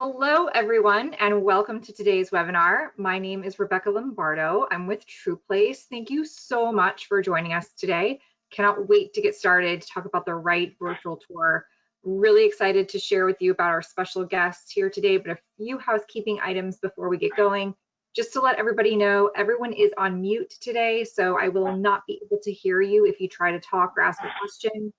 Hello, everyone, and welcome to today's webinar. My name is Rebecca Lombardo. I'm with TruePlace. Thank you so much for joining us today. Cannot wait to get started to talk about the Right virtual tour. Really excited to share with you about our special guests here today, but a few housekeeping items before we get going. Just to let everybody know, everyone is on mute today, so I will not be able to hear you if you try to talk or ask a question.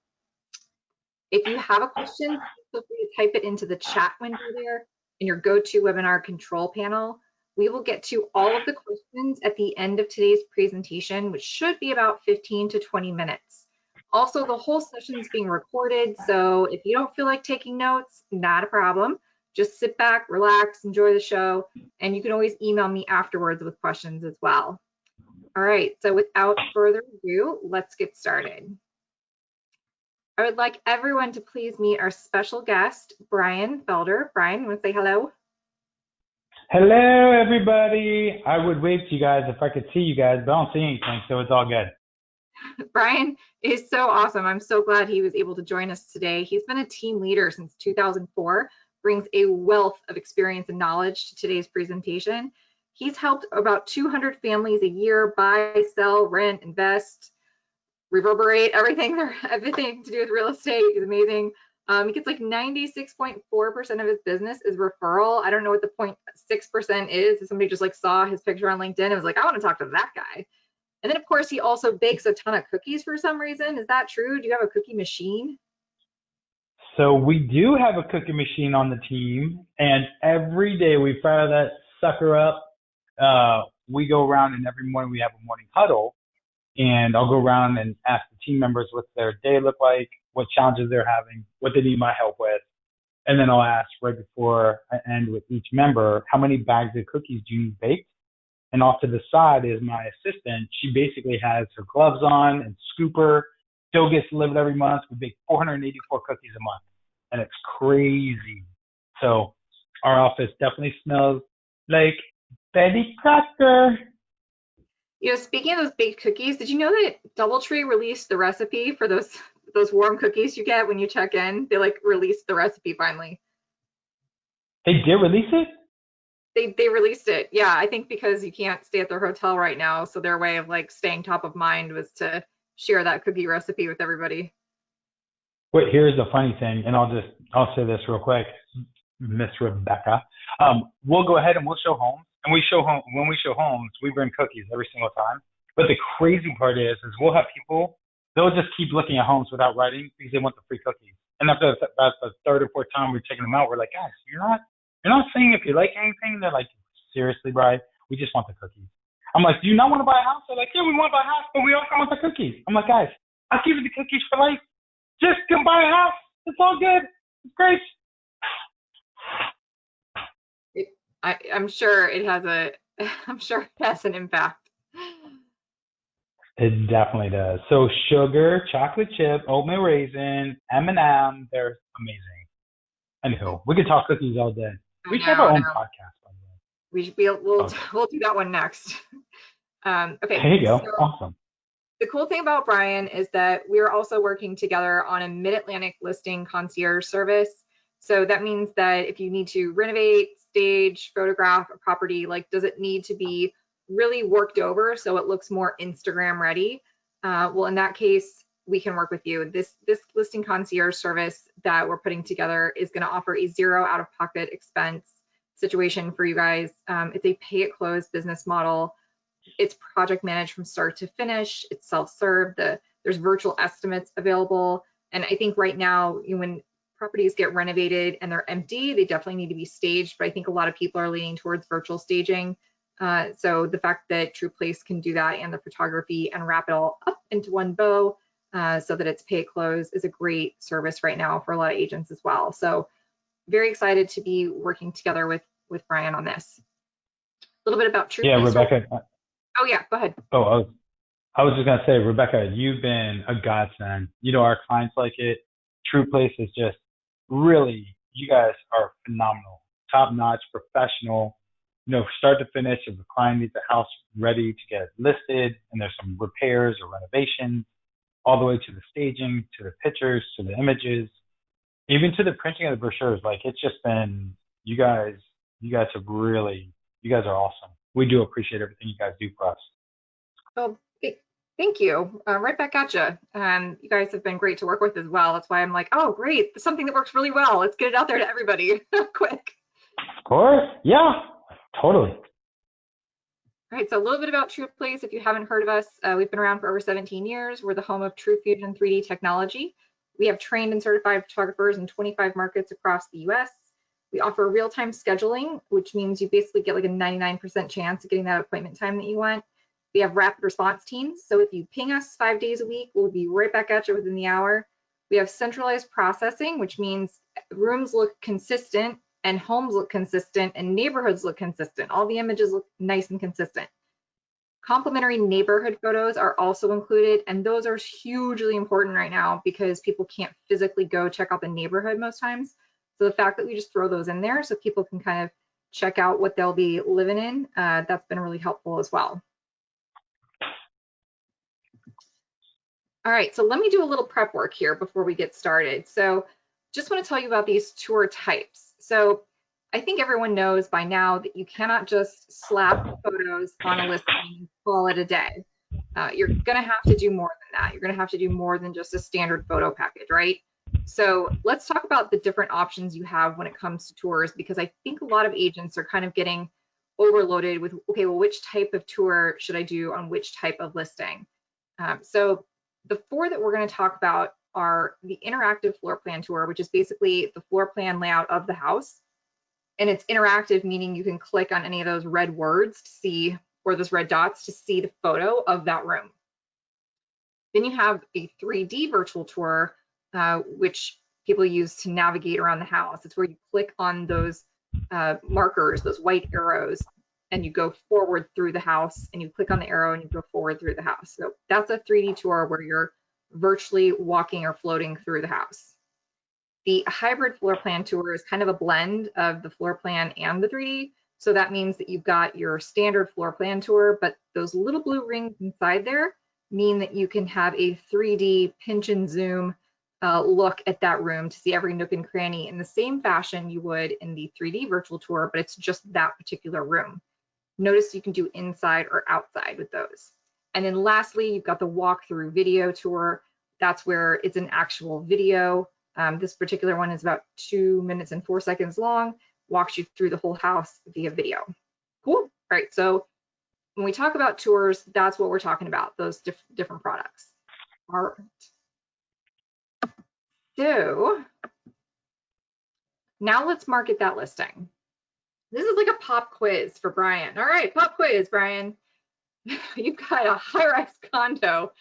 If you have a question, feel free to type it into the chat window there in your GoToWebinar control panel. We will get to all of the questions at the end of today's presentation, which should be about 15 to 20 minutes. Also, the whole session is being recorded, so if you don't feel like taking notes, not a problem. Just sit back, relax, enjoy the show, and you can always email me afterwards with questions as well. All right, so without further ado, let's get started. I would like everyone to please meet our special guest, Bryan Felder. Bryan, want to say hello? Hello, everybody. I would wave to you guys if I could see you guys, but I don't see anything, so it's all good. Bryan is so awesome. I'm so glad he was able to join us today. He's been a team leader since 2004, brings a wealth of experience and knowledge to today's presentation. He's helped about 200 families a year buy, sell, rent, invest, reverberate, everything to do with real estate. Is amazing. He gets like 96.4% of his business is referral. I don't know what the 0.6% is. If somebody just like saw his picture on LinkedIn and was like, I want to talk to that guy. And then of course he also bakes a ton of cookies for some reason. Is that true? Do you have a cookie machine? So we do have a cookie machine on the team, and every day we fire that sucker up. We go around, and every morning we have a morning huddle, and I'll go around and ask the team members what their day look like, what challenges they're having, what they need my help with. And then I'll ask right before I end with each member, how many bags of cookies do you need baked? And off to the side is my assistant. She basically has her gloves on and scooper. Still gets delivered every month. We bake 484 cookies a month, and it's crazy. So our office definitely smells like Betty Crocker. You know, speaking of those baked cookies, did you know that DoubleTree released the recipe for those warm cookies you get when you check in? They like released the recipe finally. They did release it? They released it. Yeah, I think because you can't stay at their hotel right now, so their way of like staying top of mind was to share that cookie recipe with everybody. Wait, here's the funny thing, and I'll say this real quick, Miss Rebecca. We'll go ahead and we'll show homes, and when we show homes, we bring cookies every single time. But the crazy part is we'll have people, they'll just keep looking at homes without writing because they want the free cookies. And after about the third or fourth time we're taking them out, we're like, guys, you're not saying if you like anything. They're like, seriously, Brian, we just want the cookies. I'm like, do you not want to buy a house? They're like, yeah, we want to buy a house, but we also want the cookies. I'm like, guys, I'll give you the cookies for life. Just come buy a house. It's all good. It's great. I'm sure it has an impact. It definitely does. So sugar, chocolate chip, oatmeal raisin, M&M, they're amazing. Anywho, we could talk cookies all day. We should have our own podcast, by the way. We'll do that one next. Okay. There you go. So awesome. the cool thing about Bryan is that we're also working together on a Mid-Atlantic listing concierge service. So that means that if you need to renovate, stage, photograph a property, like does it need to be really worked over so it looks more Instagram ready? Well, in that case, we can work with you. This listing concierge service that we're putting together is going to offer a zero out-of-pocket expense situation for you guys. It's a pay-at-close business model. It's project managed from start to finish. It's self-serve. There's virtual estimates available. And I think right now, when properties get renovated and they're empty, they definitely need to be staged. But I think a lot of people are leaning towards virtual staging. So the fact that TruePlace can do that and the photography and wrap it all up into one bow so that it's pay at close is a great service right now for a lot of agents as well. So very excited to be working together with Bryan on this. A little bit about TruePlace. Yeah, Rebecca. Oh yeah, go ahead. Oh, I was just gonna say, Rebecca, you've been a godsend. You know, our clients like it. TruePlace is just really, you guys are phenomenal, top notch, professional. You know, start to finish, if the client needs a house ready to get listed and there's some repairs or renovations, all the way to the staging, to the pictures, to the images, even to the printing of the brochures. Like, it's just been you guys are awesome. We do appreciate everything you guys do for us. Well, thank you. Right back at you. You guys have been great to work with as well. That's why I'm like, oh, great. Something that works really well. Let's get it out there to everybody quick. Of course. Yeah, totally. All right, so a little bit about True Place. If you haven't heard of us, we've been around for over 17 years. We're the home of True Fusion 3D technology. We have trained and certified photographers in 25 markets across the US. We offer real-time scheduling, which means you basically get like a 99% chance of getting that appointment time that you want. We have rapid response teams. So if you ping us 5 days a week, we'll be right back at you within the hour. We have centralized processing, which means rooms look consistent and homes look consistent and neighborhoods look consistent. All the images look nice and consistent. Complementary neighborhood photos are also included, and those are hugely important right now because people can't physically go check out the neighborhood most times. So the fact that we just throw those in there so people can kind of check out what they'll be living in, that's been really helpful as well. All right, so let me do a little prep work here before we get started. So just want to tell you about these tour types. So I think everyone knows by now that you cannot just slap photos on a listing and call it a day. You're going to have to do more than that. You're going to have to do more than just a standard photo package, right? So let's talk about the different options you have when it comes to tours, because I think a lot of agents are kind of getting overloaded with, okay, well, which type of tour should I do on which type of listing? So the 4 that we're going to talk about are the interactive floor plan tour, which is basically the floor plan layout of the house. And it's interactive, meaning you can click on any of those red words to see, or those red dots to see the photo of that room. Then you have a 3D virtual tour, which people use to navigate around the house. It's where you click on those markers, those white arrows, and you go forward through the house, and you click on the arrow and you go forward through the house. So that's a 3D tour where you're virtually walking or floating through the house. The hybrid floor plan tour is kind of a blend of the floor plan and the 3D. So that means that you've got your standard floor plan tour, but those little blue rings inside there mean that you can have a 3D pinch and zoom look at that room to see every nook and cranny in the same fashion you would in the 3D virtual tour, but it's just that particular room. Notice you can do inside or outside with those. And then lastly, you've got the walkthrough video tour. That's where it's an actual video. This particular one is about 2 minutes and 4 seconds long, walks you through the whole house via video. Cool. All right, so when we talk about tours, that's what we're talking about, those different products. All right. So now let's market that listing. This is like a pop quiz for Bryan. All right, pop quiz, Bryan. You've got a high-rise condo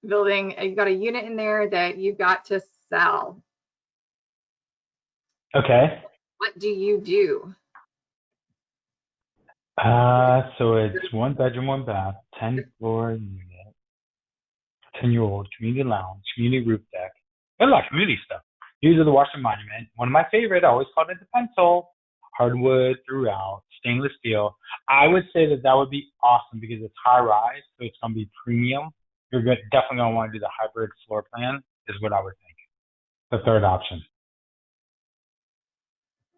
building. You've got a unit in there that you've got to sell. Okay. What do you do? So it's 1 bedroom, 1 bath, 10-floor unit, 10-year-old community lounge, community roof deck. There's a lot of community stuff. Views of the Washington Monument. One of my favorite, I always called it the pencil. Hardwood throughout, stainless steel. I would say that would be awesome because it's high rise, so it's going to be premium. You're definitely going to want to do the hybrid floor plan, is what I would think. The third option.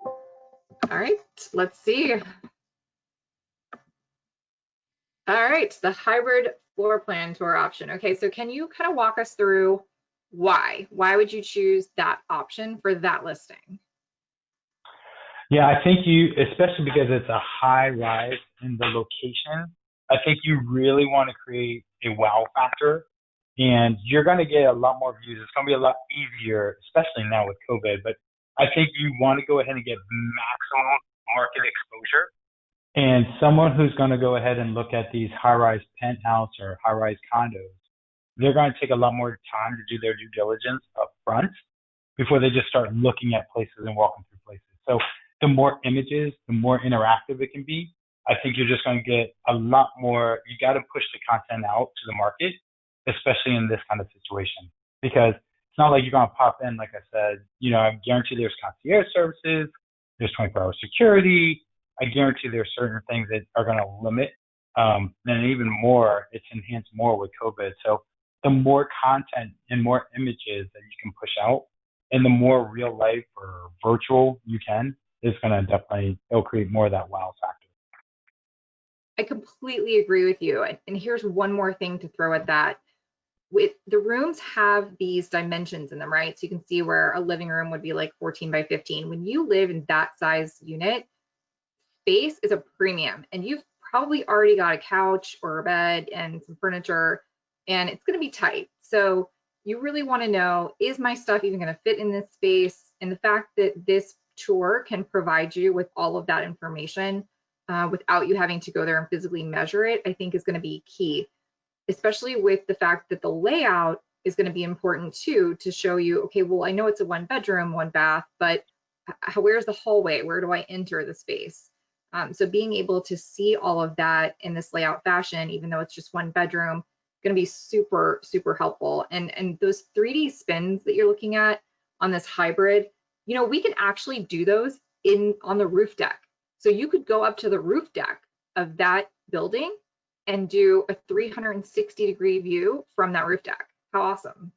All right, let's see. All right, the hybrid floor plan tour option. Okay, so can you kind of walk us through why? Why would you choose that option for that listing? Yeah, I think especially because it's a high rise in the location, I think you really want to create a wow factor, and you're going to get a lot more views. It's going to be a lot easier, especially now with COVID, but I think you want to go ahead and get maximum market exposure. And someone who's going to go ahead and look at these high-rise penthouse or high-rise condos, they're going to take a lot more time to do their due diligence up front before they just start looking at places and walking through places. So the more images, the more interactive it can be. I think you're just going to get a lot more. You got to push the content out to the market, especially in this kind of situation, because it's not like you're going to pop in, like I said, I guarantee there's concierge services, there's 24-hour security. I guarantee there's certain things that are going to limit, and even more, it's enhanced more with COVID. So the more content and more images that you can push out, and the more real life or virtual you can, it's going to definitely, it'll create more of that wow factor. I completely agree with you. And here's one more thing to throw at that. With the rooms have these dimensions in them, right? So you can see where a living room would be like 14 by 15. When you live in that size unit, space is a premium, and you've probably already got a couch or a bed and some furniture, and it's going to be tight. So you really want to know, is my stuff even going to fit in this space? And the fact that this tour can provide you with all of that information without you having to go there and physically measure it, I think is going to be key, especially with the fact that the layout is going to be important too, to show you, okay, well, I know it's a 1 bedroom, 1 bath, but where's the hallway? Where do I enter the space? So being able to see all of that in this layout fashion, even though it's just 1 bedroom, going to be super, super helpful. And those 3D spins that you're looking at on this hybrid, we can actually do those on the roof deck. So you could go up to the roof deck of that building and do a 360-degree view from that roof deck. How awesome.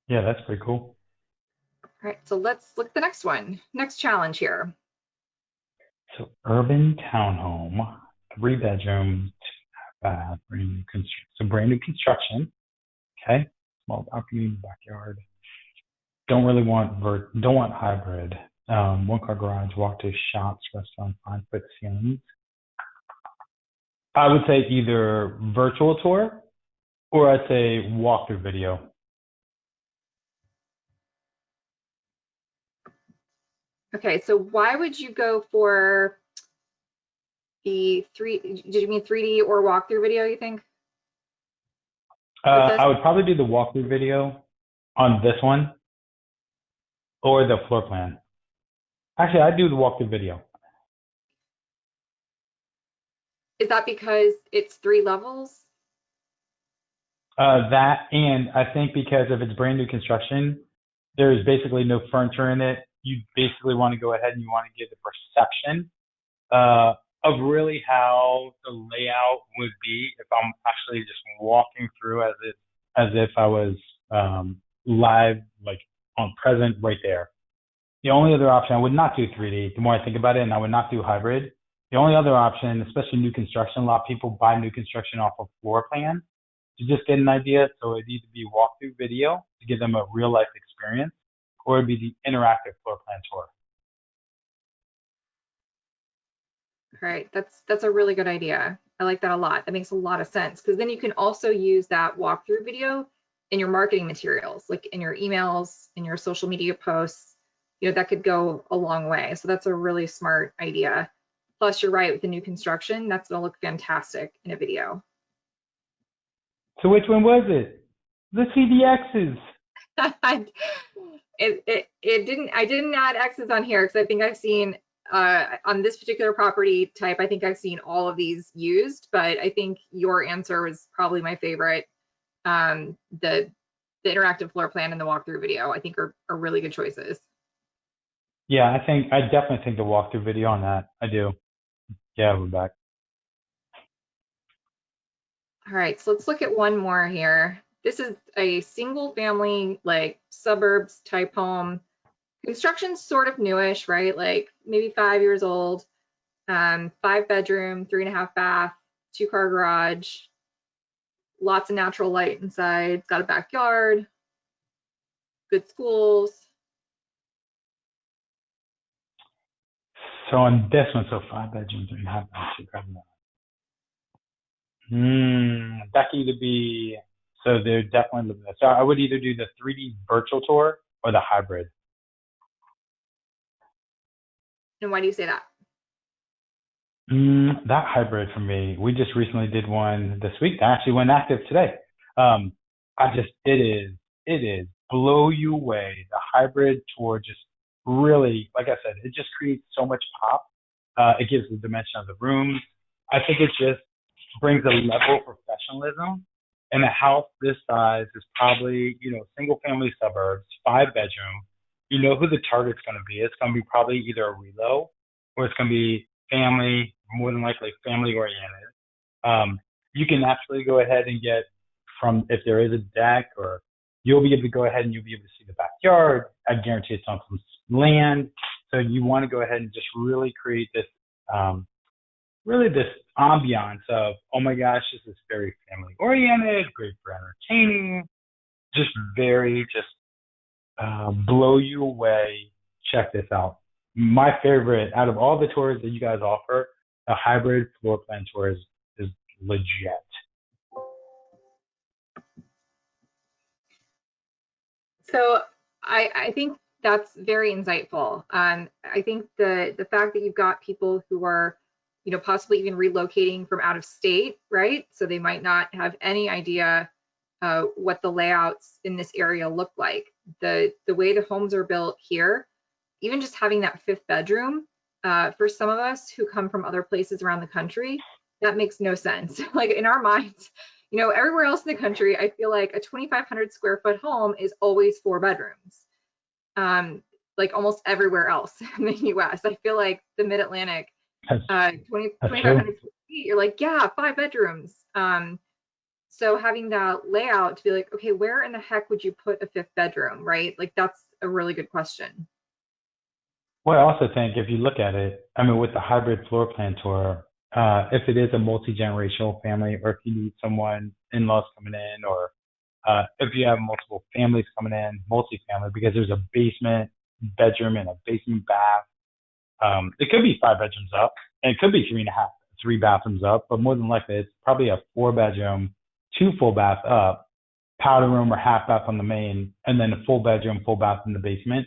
Yeah, that's pretty cool. All right, so let's look at the next one. Next challenge here. So urban townhome, 3 bedroom, 2 bath, brand new construction. Okay, small balcony, backyard. Don't want hybrid. 1 car garage, walk-to shops, restaurant, 5-foot ceilings. I would say either virtual tour or I'd say walkthrough video. Okay, so why would you go for the did you mean 3D or walkthrough video, you think? I would probably do the walkthrough video on this one or the floor plan. Actually, I'd do the walkthrough video. Is that because it's 3 levels? That, and I think because if it's brand new construction, there's basically no furniture in it. You basically want to go ahead and you want to give the perception of really how the layout would be if I'm actually just walking through as if I was live, like on present right there. The only other option, I would not do 3D. The more I think about it, and I would not do hybrid. The only other option, especially new construction, a lot of people buy new construction off of floor plan to just get an idea. So it'd either be walkthrough video to give them a real life experience, or it'd be the interactive floor plan tour. All right, that's a really good idea. I like that a lot. That makes a lot of sense, because then you can also use that walkthrough video in your marketing materials, like in your emails, in your social media posts. That could go a long way. So that's a really smart idea. Plus, you're right, with the new construction, that's gonna look fantastic in a video. So which one was it? Let's see the X's. I didn't add X's on here because I think I've seen on this particular property type, I think I've seen all of these used, but I think your answer was probably my favorite. The interactive floor plan and the walkthrough video, I think are really good choices. Yeah, I definitely think the walkthrough video on that. I do. Yeah, we're back. All right, so let's look at one more here. This is a single family, like suburbs type home. Construction's sort of newish, right? Like maybe 5 years old. 5 bedroom, 3.5 bath, 2 car garage, lots of natural light inside. It's got a backyard, good schools. So on this one, so 5 bedrooms, 3.5 baths, 2 car garage. That could either be, so they're definitely living there. So I would either do the 3D virtual tour or the hybrid. And why do you say that? That hybrid for me. We just recently did one this week that actually went active today. It is blow you away. The hybrid tour just really, like I said, it just creates so much pop. It gives the dimension of the rooms. I think it just brings a level of professionalism. And a house this size is probably, single family suburbs, 5 bedroom. You know who the target's going to be. It's going to be probably either a relo or it's going to be family, more than likely family oriented. You can actually go ahead and get if there is a deck or you'll be able to go ahead and you'll be able to see the backyard. I guarantee it's on some land. So you want to go ahead and just really create this, this ambiance of, oh my gosh, this is very family oriented, great for entertaining, just very, blow you away. Check this out. My favorite out of all the tours that you guys offer, the hybrid floor plan tour is legit. So I think that's very insightful. I think the fact that you've got people who are, possibly even relocating from out of state, right? So they might not have any idea what the layouts in this area look like. The way the homes are built here, even just having that fifth bedroom, for some of us who come from other places around the country, that makes no sense. Like in our minds, everywhere else in the country, I feel like a 2,500 square foot home is always 4 bedrooms. Like almost everywhere else in the US, I feel like the Mid-Atlantic, 2,500 feet, you're like, yeah, 5 bedrooms. So having that layout to be like, okay, where in the heck would you put a 5th bedroom, right? Like that's a really good question. Well, I also think if you look at it, I mean, with the hybrid floor plan tour, if it is a multi-generational family, or if you need someone, in-laws coming in, or if you have multiple families coming in, multi-family, because there's a basement bedroom and a basement bath. It could be 5 bedrooms up, and it could be 3.5, 3 bathrooms up, but more than likely it's probably a 4 bedroom, 2 full bath up, powder room or half bath on the main, and then a full bedroom, full bath in the basement.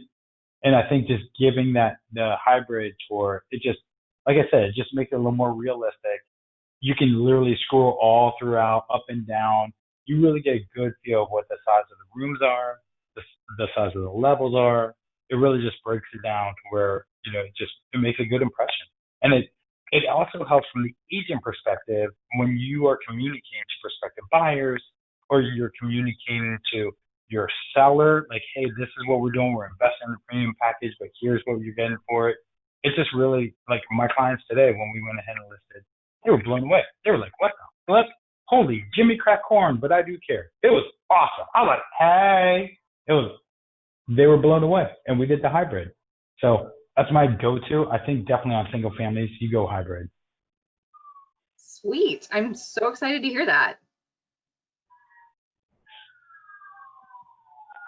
And I think just giving that the hybrid tour, it just, like I said, it just makes it a little more realistic. You can literally scroll all throughout, up and down. You really get a good feel of what the size of the rooms are, the size of the levels are. It really just breaks it down to where, it makes a good impression. And it also helps from the agent perspective when you are communicating to prospective buyers, or you're communicating to your seller, like, hey, this is what we're doing. We're investing in the premium package, but here's what you're getting for it. It's just really, like my clients today, when we went ahead and listed, they were blown away. They were like, what the flip? Holy Jimmy crack corn, but I do care. It was awesome. I was like, hey, they were blown away. And we did the hybrid. So that's my go-to. I think definitely on single families, you go hybrid. Sweet. I'm so excited to hear that.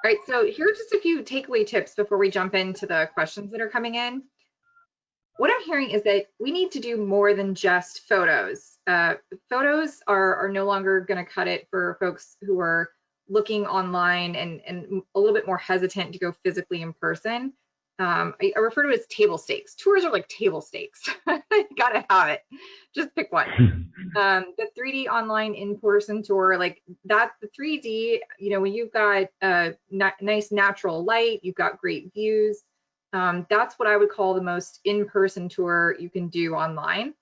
All right, so here are just a few takeaway tips before we jump into the questions that are coming in. What I'm hearing is that we need to do more than just photos. Photos are no longer going to cut it for folks who are looking online and a little bit more hesitant to go physically in person. I refer to it as table stakes. Tours are like table stakes. You gotta have it. Just pick one. The 3D online in-person tour, like that, the 3D, when you've got nice natural light, you've got great views. That's what I would call the most in-person tour you can do online.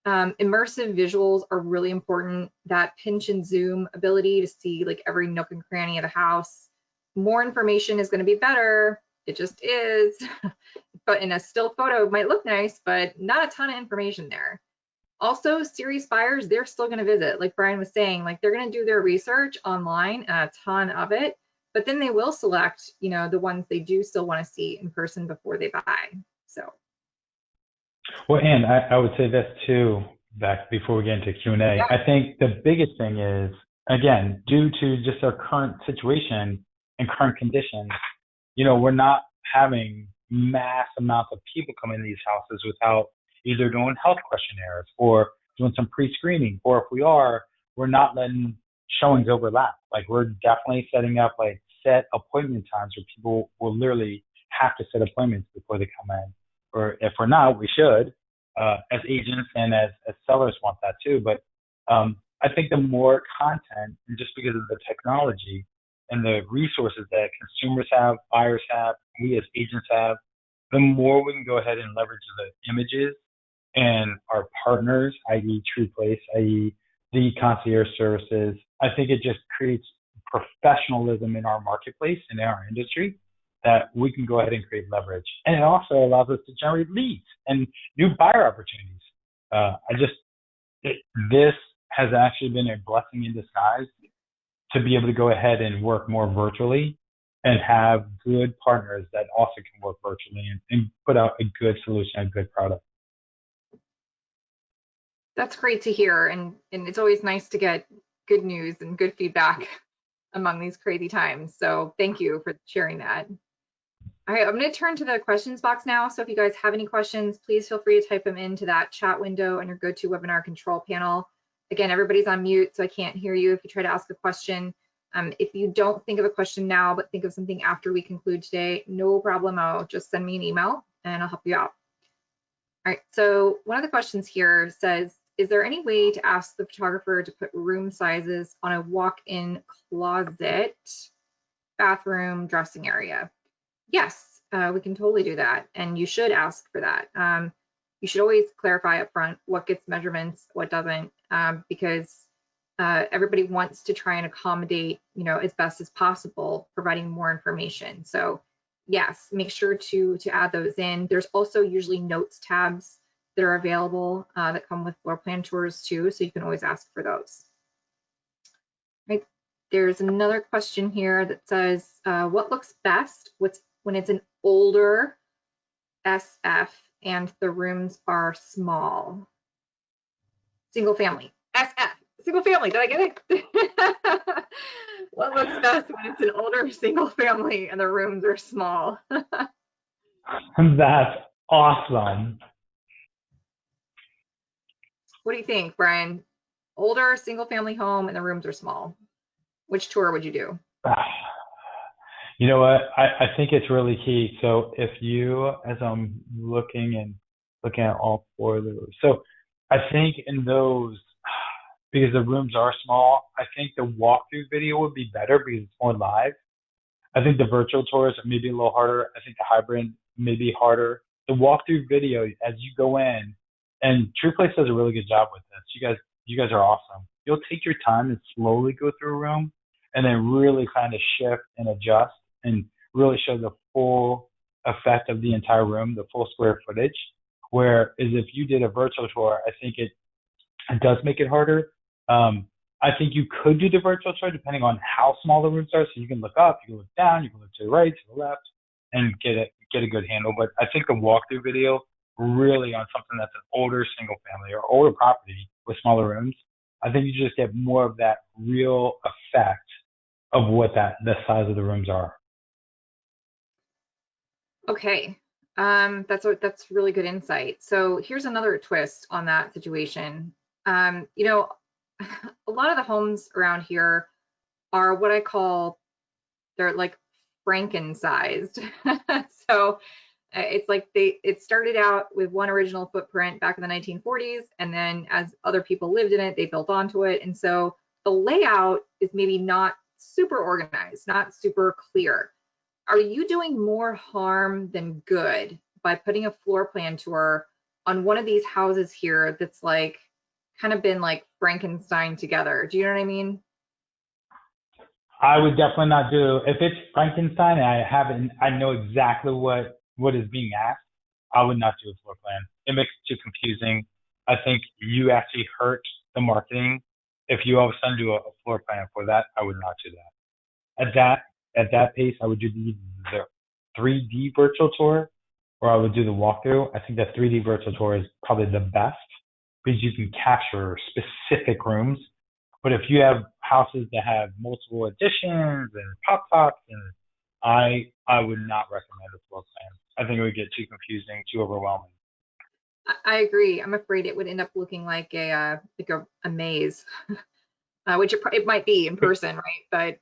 Immersive visuals are really important. That pinch and zoom ability to see like every nook and cranny of the house. More information is going to be better. It just is. But in a still photo, it might look nice, but not a ton of information there. Also, serious buyers, they're still going to visit. Like Bryan was saying, like they're going to do their research online, a ton of it, but then they will select, the ones they do still want to see in person before they buy. So. Well, and I would say this too, back before we get into Q&A. Yeah. I think the biggest thing is, again, due to just our current situation and current conditions, we're not having mass amounts of people come in these houses without either doing health questionnaires or doing some pre-screening, or if we are, we're not letting showings overlap. Like we're definitely setting up like set appointment times where people will literally have to set appointments before they come in. Or if we're not, we should, as agents and as sellers want that too. But I think the more content, and just because of the technology and the resources that consumers have, buyers have, we as agents have, the more we can go ahead and leverage the images and our partners, i.e. TruePlace, i.e. the concierge services. I think it just creates professionalism in our marketplace and in our industry that we can go ahead and create leverage. And it also allows us to generate leads and new buyer opportunities. This has actually been a blessing in disguise to be able to go ahead and work more virtually and have good partners that also can work virtually and put out a good solution, a good product. That's great to hear. And it's always nice to get good news and good feedback among these crazy times. So thank you for sharing that. All right, I'm going to turn to the questions box now. So if you guys have any questions, please feel free to type them into that chat window on your GoToWebinar control panel. Again, everybody's on mute, so I can't hear you if you try to ask a question. If you don't think of a question now, but think of something after we conclude today, no problemo. Just send me an email and I'll help you out. All right, so one of the questions here says, is there any way to ask the photographer to put room sizes on a walk-in closet, bathroom, dressing area? Yes, we can totally do that. And you should ask for that. You should always clarify up front what gets measurements, what doesn't, because everybody wants to try and accommodate, as best as possible, providing more information. So yes, make sure to add those in. There's also usually notes tabs that are available that come with floor plan tours too, so you can always ask for those. Right. There's another question here that says, what looks best when it's an older SF and the rooms are small? Single family. SF. Single family. Did I get it? What looks best when it's an older single family and the rooms are small? That's awesome. What do you think, Brian? Older single family home and the rooms are small. Which tour would you do? You know what? I think it's really key. So if you, as I'm looking at all four of those, so I think in those, because the rooms are small, I think the walkthrough video would be better because it's more live. I think the virtual tours are maybe a little harder. I think the hybrid may be harder. The walkthrough video, as you go in, and TruePlace does a really good job with this. You guys are awesome. You'll take your time and slowly go through a room and then really kind of shift and adjust and really show the full effect of the entire room, the full square footage. Whereas if you did a virtual tour, I think it does make it harder. I think you could do the virtual tour depending on how small the rooms are. So you can look up, you can look down, you can look to the right, to the left, and get a good handle. But I think the walkthrough video really on something that's an older single family or older property with smaller rooms, I think you just get more of that real effect of what the size of the rooms are. Okay, that's really good insight. So here's another twist on that situation. A lot of the homes around here are what I call, they're like Franken-sized. So it's like it started out with one original footprint back in the 1940s, and then as other people lived in it, they built onto it. And so the layout is maybe not super organized, not super clear. Are you doing more harm than good by putting a floor plan tour on one of these houses here that's like kind of been like Frankenstein together? Do you know what I mean? I would definitely not do, if it's Frankenstein and I know exactly what is being asked, I would not do a floor plan. It makes it too confusing. I think you actually hurt the marketing if you all of a sudden do a floor plan for that. I would not do that. At that pace, I would do the 3D virtual tour, or I would do the walkthrough. I think the 3D virtual tour is probably the best because you can capture specific rooms. But if you have houses that have multiple additions and pop-tops, and I would not recommend a floor plan. I think it would get too confusing, too overwhelming. I agree. I'm afraid it would end up looking like a maze, which it might be in person, right? But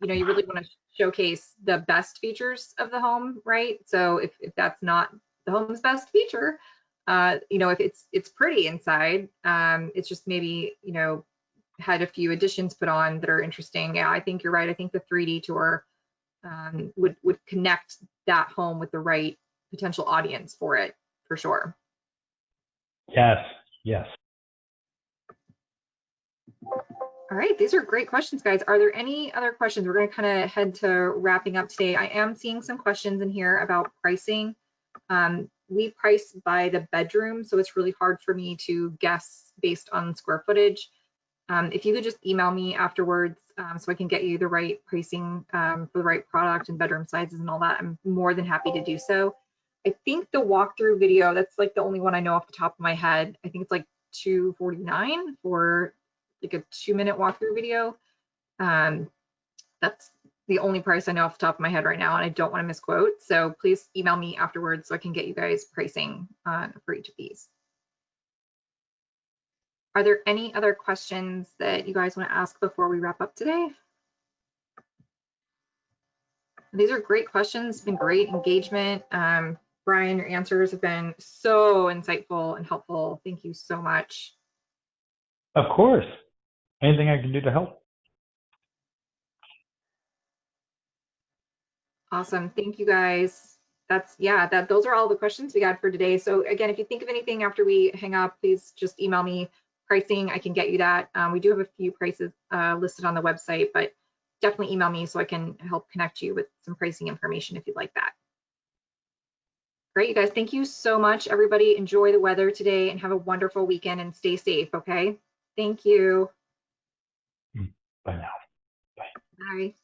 you really want to showcase the best features of the home, right? So if that's not the home's best feature, if it's pretty inside, it's just maybe had a few additions put on that are interesting. Yeah, I think you're right. I think the 3D tour would connect that home with the right potential audience for it, for sure. Yes. All right, these are great questions, guys. Are there any other questions? We're going to kind of head to wrapping up today. I am seeing some questions in here about pricing. We price by the bedroom, so it's really hard for me to guess based on square footage. If you could just email me afterwards so I can get you the right pricing for the right product and bedroom sizes and all that, I'm more than happy to do so. I think the walkthrough video, that's like the only one I know off the top of my head. I think it's like $249 for like a 2-minute walkthrough video. That's the only price I know off the top of my head right now, and I don't want to misquote. So please email me afterwards so I can get you guys pricing for each of these. Are there any other questions that you guys want to ask before we wrap up today? These are great questions, been great engagement. Bryan, your answers have been so insightful and helpful. Thank you so much. Of course. Anything I can do to help. Awesome. Thank you guys. Those are all the questions we had for today. So again, if you think of anything after we hang up, please just email me pricing. I can get you that. We do have a few prices listed on the website, but definitely email me so I can help connect you with some pricing information if you'd like that. Great, you guys. Thank you so much, everybody. Enjoy the weather today and have a wonderful weekend and stay safe, okay? Thank you. Bye now. Bye.